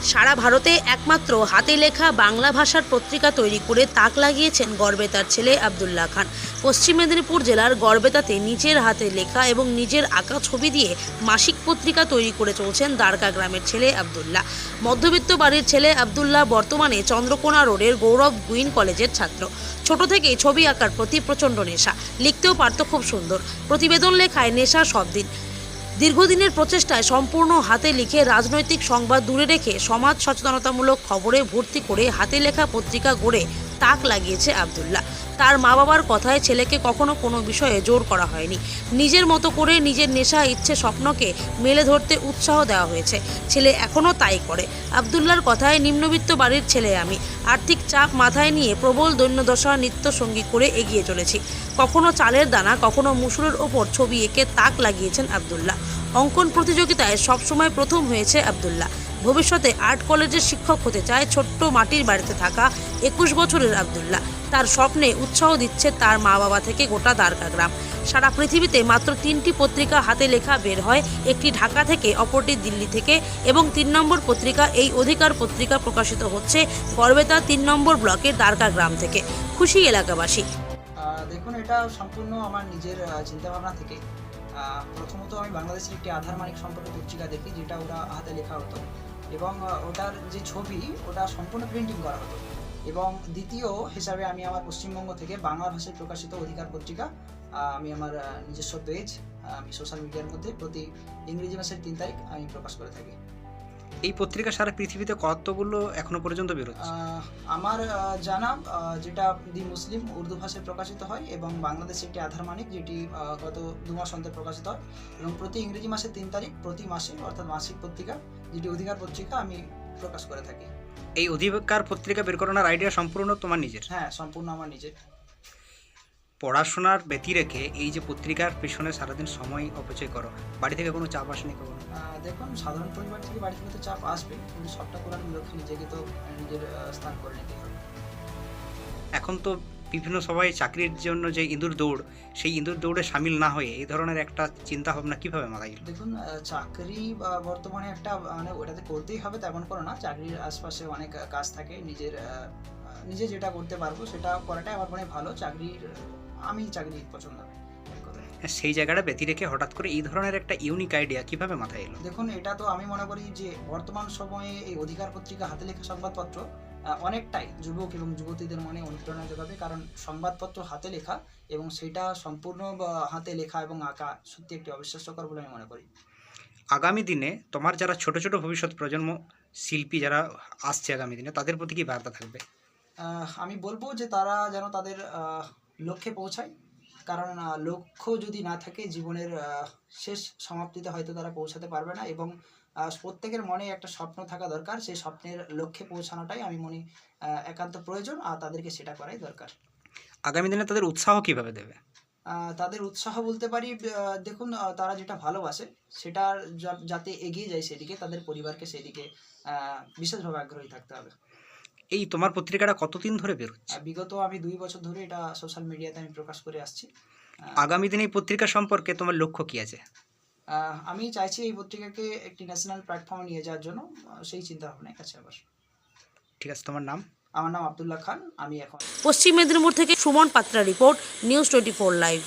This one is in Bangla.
সারা ভারতে একমাত্র হাতে লেখা বাংলা ভাষার পত্রিকা তৈরি করে তাক লাগিয়েছেন গড়বেতার ছেলে আব্দুল্লাহ খান। পশ্চিম মেদিনীপুর জেলার গড়বেতাতে নিজের হাতে লেখা এবং নিজের আঁকা ছবি দিয়ে মাসিক পত্রিকা তৈরি করে চলছেন দ্বারকা গ্রামের ছেলে আব্দুল্লাহ। মধ্যবিত্ত বাড়ির ছেলে আব্দুল্লাহ বর্তমানে চন্দ্রকোনা রোডের গৌরব গুইন কলেজের ছাত্র। ছোট থেকেই ছবি আঁকার প্রতি প্রচণ্ড নেশা, লিখতেও পারত খুব সুন্দর। প্রতিবেদন লেখায় নেশা সব দিন। দীর্ঘদিনের প্রচেষ্টায় সম্পূর্ণ হাতে লিখে রাজনৈতিক সংবাদ দূরে রেখে সমাজ সচেতনতামূলক খবরে ভর্তি করে হাতে লেখা পত্রিকা গড়ে তাক লাগিয়েছে আব্দুল্লাহ। তার মা বাবার কথায় ছেলেকে কখনো কোনো বিষয়ে জোর করা হয়নি। নিজের মতো করে নিজের নেশা, ইচ্ছে, স্বপ্নকে মেলে ধরতে উৎসাহ দেওয়া হয়েছে। ছেলে এখনও তাই করে। আব্দুল্লাহর কথায়, নিম্নবিত্ত বাড়ির ছেলে আমি, আর্থিক চাপ মাথায় নিয়ে প্রবল দৈন্যদশা নিত্য সঙ্গী করে এগিয়ে চলেছি। কখনো চালের দানা, কখনো মুসুরের ওপর ছবি এঁকে তাক লাগিয়েছেন আব্দুল্লাহ। অঙ্কন প্রতিযোগিতায় সবসময় প্রথম হয়েছে আব্দুল্লাহ। ভবিষ্যতে আর্ট কলেজের শিক্ষক হতে চায় ছোট্ট মাটির বাড়িতে থাকা 21 বছরের আব্দুল্লাহ। তার স্বপ্নে উৎসাহ দিচ্ছে তার মা বাবা থেকে গোটা দ্বারকা গ্রাম। সারা পৃথিবীতে মাত্র 3টি পত্রিকা হাতে লেখা বের হয়, একটি ঢাকা থেকে, অপরটি দিল্লি থেকে, এবং 3 নম্বর পত্রিকা এই অধিকার পত্রিকা প্রকাশিত হচ্ছে গড়বেতা 3 নম্বর ব্লকের দ্বারকা গ্রাম থেকে। খুশি এলাকাবাসী। দেখুন, এটা সম্পূর্ণ আমার নিজের চিন্তাভাবনা থেকে। প্রথমত আমি বাংলাদেশের একটি আধার মানিক সম্পর্কে পত্রিকা দেখি, যেটা ওরা হাতে লেখা হতো, এবং ওটার যে ছবি ওটা সম্পূর্ণ প্রিন্টিং করা হতো। এবং দ্বিতীয় হিসাবে আমি আমার পশ্চিমবঙ্গ থেকে বাংলা ভাষায় প্রকাশিত অধিকার পত্রিকা আমি আমার নিজস্ব পেজ, আমি সোশ্যাল মিডিয়ার মধ্যে প্রতি ইংরেজি মাসের 3 তারিখ আমি প্রকাশ করে থাকি। এই পত্রিকা সারা পৃথিবীতে কতগুলো এখনো পর্যন্ত বেরোচ্ছে? আমার জানা, যেটা দি মুসলিম উর্দু ভাষায় প্রকাশিত হয়, এবং বাংলাদেশে একটি আধার মানিক, যেটি গত 2 মাস অন্তর প্রকাশিত হয়, এবং প্রতি ইংরেজি মাসের 3 তারিখ প্রতি মাসে, অর্থাৎ মাসিক পত্রিকা, যেটি অধিকার পত্রিকা, আমি প্রকাশ করে থাকি। এই অধিকার পত্রিকা বের করানোর আইডিয়া সম্পূর্ণ তোমার নিজের? হ্যাঁ, সম্পূর্ণ আমার নিজের। পড়াশোনার ব্যতি রেখে এই যে পত্রিকার পেছনে সারাদিন সময় অপচয় করো, বাড়ি থেকে কোনো চাপ আসেনি কখনো? দেখুন, সাধারণ পরিবার থেকে বাড়ি থেকে তো চাপ আসবে, কিন্তু সবটা করার লক্ষ্যে নিজেকে তো নিজের স্থান করে নিতে হবে। এখন তো বিভিন্ন সবাই চাকরির জন্য যে ইঁদুর দৌড়, সেই ইঁদুর দৌড়ে সামিল না হয়ে এই ধরনের একটা চিন্তা ভাবনা কীভাবে মাথায় এলো? দেখুন, চাকরি বর্তমানে একটা মানে ওটাতে করতেই হবে তেমন করে না। চাকরির আশপাশে অনেক কাজ থাকে। নিজে যেটা করতে পারবো সেটা করাটাই আমার মনে ভালো। আমি চাকরি পছন্দ করি। সেই জায়গাটা ব্যতি রেখে হঠাৎ করে এই ধরনের একটা ইউনিক আইডিয়া কীভাবে মাথায় এলো? দেখুন, এটা তো আমি মনে করি যে বর্তমান সময়ে এই অধিকার পত্রিকা হাতে লেখা সংবাদপত্র অনেকটাই যুবক এবং যুবতীদের মনে অনুপ্রেরণা যোগাবে। কারণ সংবাদপত্র হাতে লেখা, এবং সেটা সম্পূর্ণ হাতে লেখা এবং আঁকা সত্যি একটি অবিশ্বাস্যকর বলে আমি মনে করি। আগামী দিনে তোমার যারা ছোট ছোট ভবিষ্যৎ প্রজন্ম শিল্পী যারা আসছে আগামী দিনে, তাদের প্রতি কী বার্তা থাকবে? আমি বলবো যে তারা যেন তাদের লক্ষ্যে পৌঁছায়। কারণ লক্ষ্য যদি না থাকে, জীবনের শেষ সমাপ্তিতে হয়তো তারা পৌঁছাতে পারবে না। এবং প্রত্যেকের মনে একটা স্বপ্ন থাকা দরকার। সেই স্বপ্নের লক্ষ্যে পৌঁছানোটাই আমি মনে একান্ত প্রয়োজন, আর তাদেরকে সেটা করাই দরকার। আগামী দিনে তাদের উৎসাহ কিভাবে দেবে? তাদের উৎসাহ বলতে পারি, দেখুন, তারা যেটা ভালোবাসে সেটা যাতে এগিয়ে যায় সেদিকে, তাদের পরিবারকে সেদিকে বিশেষভাবে আগ্রহী থাকতে হবে। এই তোমার পত্রিকাটা কতদিন ধরে বেরোচ্ছে? বিগত আমি 2 বছর ধরে এটা সোশ্যাল মিডিয়াতে আমি প্রকাশ করে আসছি। আগামী দিনে এই পত্রিকা সম্পর্কে তোমার লক্ষ্য কী আছে? আমি চাইছি এই পত্রিকাকে একটি ন্যাশনাল প্ল্যাটফর্মে নিয়ে যাওয়ার জন্য, সেই চিন্তা ভাবনায় আছে আবার। ঠিক আছে, তোমার নাম? আমার নাম আব্দুল্লাহ খান। আমি এখন পশ্চিম মেদিনীপুর থেকে Suman Patra report, news 24 live.